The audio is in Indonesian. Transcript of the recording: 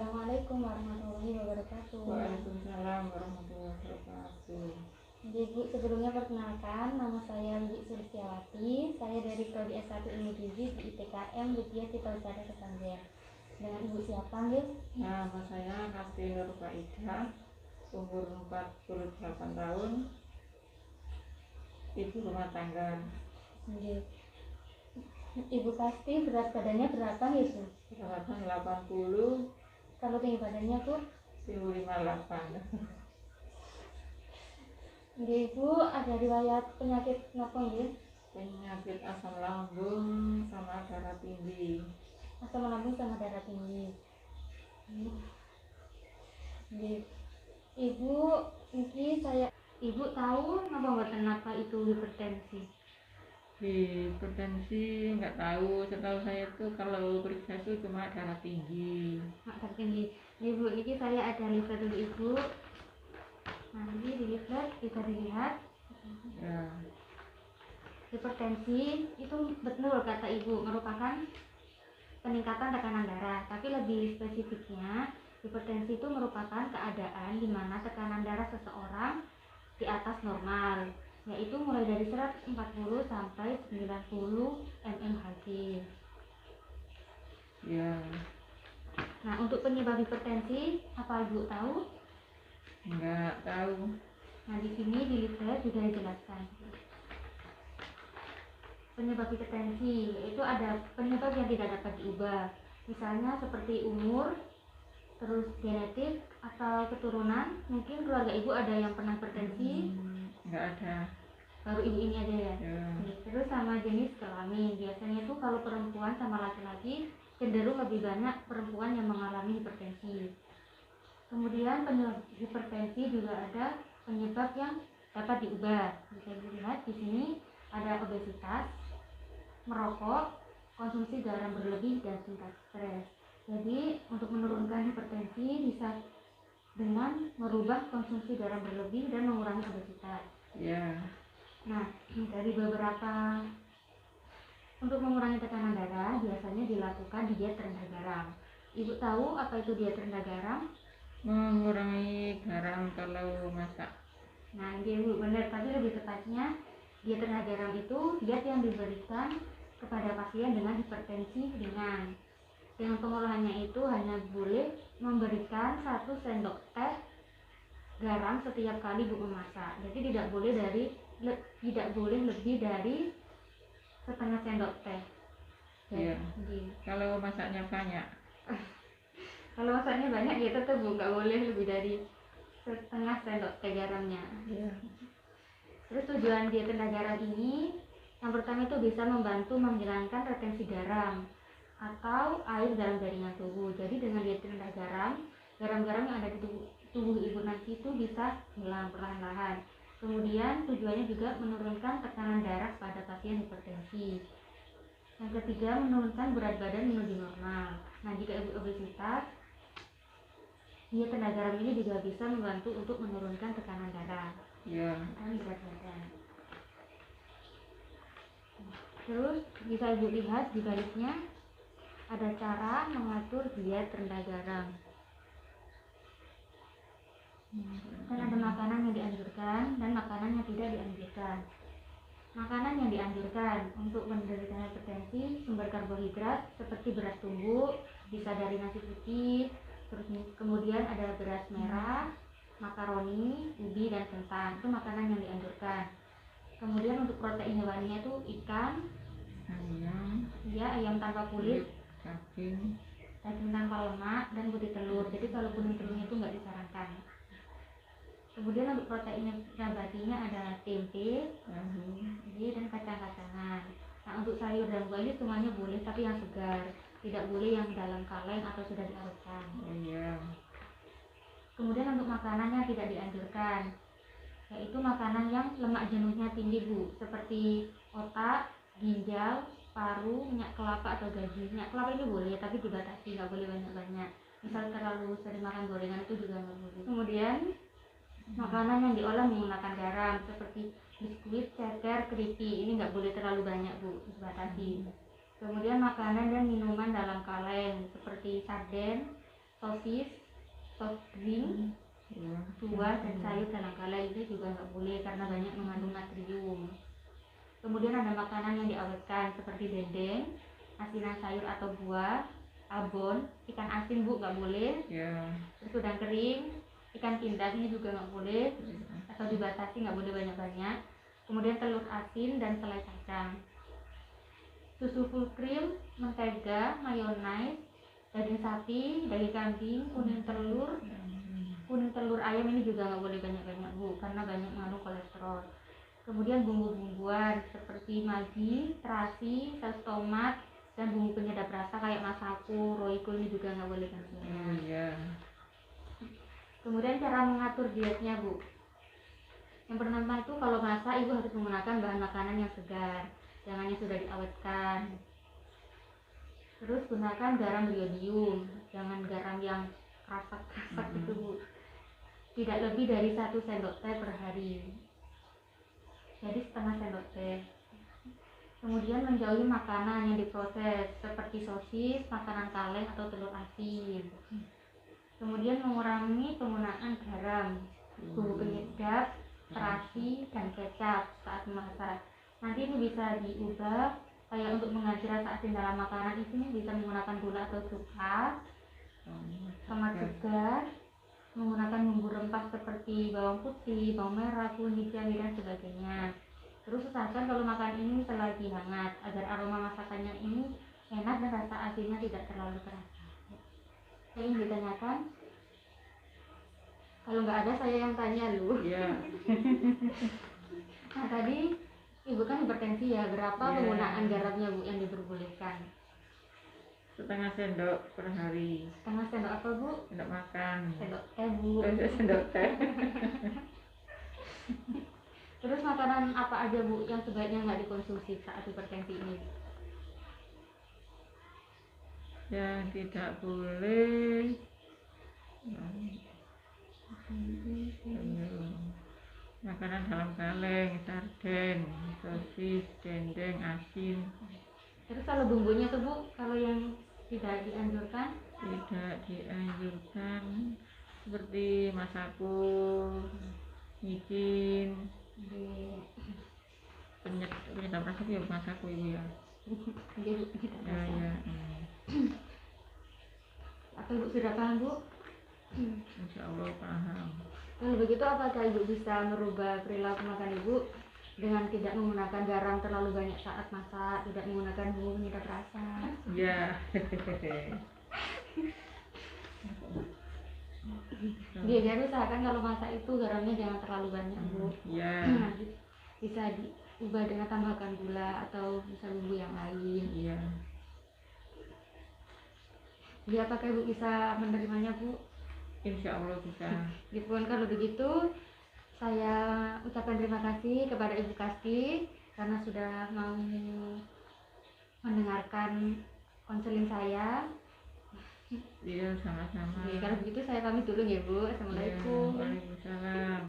Assalamualaikum warahmatullahi wabarakatuh. Waalaikumsalam warahmatullahi wabarakatuh. Ibu, sebelumnya perkenalkan, nama saya Widy Sulistiawati. Saya dari Prodi S1 Ilmu Gizi di IPKM Widya Cita Usaha Kesanggean. Dengan ibu siapa, nggih? Nama saya Kasti Nur Faida, umur 48 tahun, ibu rumah tangga. Nggih. Ibu Kasti, berat badannya berapa, nggih, Bu? Berat badan 80, Kalau tinggi badannya, Bu? 58. Nggih, Ibu, ada riwayat penyakit napa, nggih? Penyakit asam lambung sama darah tinggi. Asam lambung sama darah tinggi. Nggih. Ibu, Ibu tahu napa mboten apa itu hipertensi? Hipertensi nggak tahu, setahu saya tuh kalau periksa itu cuma darah tinggi. Darah tinggi. Ibu, ini saya ada leaflet dulu, Ibu. Nanti di leaflet bisa dilihat. Ya, Hipertensi itu betul kata Ibu, merupakan peningkatan tekanan darah. Tapi lebih spesifiknya, hipertensi itu merupakan keadaan di mana tekanan darah seseorang di atas normal, yaitu mulai dari 140 sampai 90 mmHg. ya, Nah, untuk penyebab hipertensi, apa Ibu tahu? nggak tahu. Nah, di sini di leaflet juga dijelaskan. Penyebab hipertensi yaitu ada penyebab yang tidak dapat diubah. Misalnya seperti umur, terus genetik atau keturunan. Mungkin keluarga Ibu ada yang pernah hipertensi, Nggak ada. baru Ibu ini aja ya. Ya, Terus sama jenis kelamin. Biasanya itu kalau perempuan sama laki-laki cenderung lebih banyak perempuan yang mengalami hipertensi. Kemudian penyebab hipertensi juga ada penyebab yang dapat diubah. Bisa dilihat di sini ada obesitas, merokok, konsumsi garam berlebih, dan tingkat stres. Jadi untuk menurunkan hipertensi bisa dengan merubah konsumsi garam berlebih dan mengurangi obesitas. ya, Nah, dari beberapa untuk mengurangi tekanan darah biasanya dilakukan diet rendah garam. Ibu tahu apa itu diet rendah garam? mengurangi garam kalau masak. Nah, Ibu benar, tapi lebih tepatnya diet rendah garam itu diet yang diberikan kepada pasien dengan hipertensi ringan. Dengan pengolahannya itu hanya boleh memberikan 1 sendok teh garam setiap kali Bu memasak. Jadi tidak boleh lebih dari setengah sendok teh. Iya. Jadi, Kalau masaknya banyak. kalau masaknya banyak ya tetap Bu nggak boleh lebih dari setengah sendok teh garamnya. Ya, Terus tujuan diet rendah garam ini yang pertama itu bisa membantu menghilangkan retensi garam atau air dalam jaringan tubuh. Jadi dengan diet rendah garam, garam-garam yang ada di tubuh Ibu nanti itu bisa hilang perlahan-lahan. Kemudian tujuannya juga menurunkan tekanan darah pada pasien hipertensi. Yang ketiga, menurunkan berat badan menuju normal. Nah, jika Ibu obesitas, diet rendah garam ini juga bisa membantu untuk menurunkan tekanan darah ya, dan berat badan. Terus bisa Ibu lihat di baliknya ada cara mengatur diet rendah garam. Dan ada makanan yang dianjurkan dan makanan yang tidak dianjurkan. Makanan yang dianjurkan untuk penderita hipertensi sumber karbohidrat seperti beras tumbuk, bisa dari nasi putih, terus kemudian ada beras merah, makaroni, ubi, dan kentang. Itu makanan yang dianjurkan. Kemudian untuk protein hewaninya itu ikan, ayam tanpa kulit, daging, daging tanpa lemak, dan putih telur. Jadi kalau kuning telurnya itu nggak disarankan. Kemudian untuk protein nabatinya ada tempe, tahu. dan kacang-kacangan. Nah, untuk sayur dan buah ini semuanya boleh, tapi yang segar, tidak boleh yang dalam kaleng atau sudah dilarutkan. Iya, Kemudian untuk makanan yang tidak dianjurkan, yaitu makanan yang lemak jenuhnya tinggi Bu, seperti otak, ginjal, paru, minyak kelapa atau gaji. Minyak kelapa ini boleh, tapi dibatasi, nggak boleh banyak-banyak. Misal terlalu sering makan gorengan itu juga nggak boleh. Kemudian makanan yang diolah menggunakan garam seperti biskuit, ceker, keripik ini nggak boleh terlalu banyak Bu, dibatasi. Kemudian makanan dan minuman dalam kaleng seperti sarden, sosis, soft drink, buah dan sayur dalam kala itu juga nggak boleh karena banyak mengandung natrium. Kemudian ada makanan yang diawetkan seperti dendeng, asinan sayur atau buah, abon, ikan asin bu nggak boleh. Terus udang kering, ikan pindang ini juga nggak boleh atau dibatasi, nggak boleh banyak-banyak. Kemudian telur asin dan selai kacang, susu full cream, mentega, mayonaise, daging sapi, daging kambing, kuning telur ayam ini juga nggak boleh banyak-banyak bu karena banyak mengandung kolesterol. Kemudian bumbu-bumbuan seperti magi, terasi, saus tomat, dan bumbu penyedap rasa kayak masako, roiko ini juga nggak boleh banyak. Kemudian cara mengatur dietnya bu. Yang pertama itu kalau masak ibu harus menggunakan bahan makanan yang segar, jangan yang sudah diawetkan. Terus gunakan garam iodium, jangan garam yang kerasak-kerasak gitu bu. Tidak lebih dari 1 sendok teh per hari, jadi setengah sendok teh. Kemudian menjauhi makanan yang diproses seperti sosis, makanan kaleng atau telur asin. Kemudian mengurangi penggunaan garam, bumbu penyedap, terasi, dan kecap saat memasak. Nanti ini bisa diubah kayak untuk mengganti rasa asin dalam makanan itu bisa menggunakan gula atau cuka, tomat segar, menggunakan bumbu rempah seperti bawang putih, bawang merah, kunyit, cabai dan sebagainya. Terus usahakan kalau makan ini selagi hangat agar aroma masakannya ini enak dan rasa asinnya tidak terlalu terasa. Saya ingin ditanyakan, kalau nggak ada saya yang tanya lu. Nah tadi ibu kan hipertensi ya, berapa penggunaan garamnya bu yang diperbolehkan? Setengah sendok per hari. Setengah sendok apa bu? Sendok makan. Sendok teh bu. Sendok teh. Terus makanan apa aja bu yang sebaiknya nggak dikonsumsi saat hipertensi ini? Yang tidak boleh makanan dalam kaleng, sarden, sosis, dendeng, asin. Terus kalau bumbunya tuh bu, kalau yang tidak dianjurkan? Tidak dianjurkan seperti masako, micin, penyedap rasa ya masako ibu ya. Apa ibu sudah paham bu? Insya Allah paham. Kalau begitu apakah ibu bisa merubah perilaku makan ibu dengan tidak menggunakan garam terlalu banyak saat masak, tidak menggunakan bumbu penyedap rasa? Ya. Jadi usahakan kalau masak itu garamnya jangan terlalu banyak bu. Bisa diubah dengan tambahkan gula atau bisa bumbu yang lain. Jadi apakah ibu bisa menerimanya bu? Insya Allah bisa. Dipun kalau begitu saya ucapkan terima kasih kepada Ibu Kasti karena sudah mau mendengarkan konseling saya. Iya, sama-sama. Kalau begitu saya pamit dulu ya Bu. Assalamualaikum. Waalaikumsalam.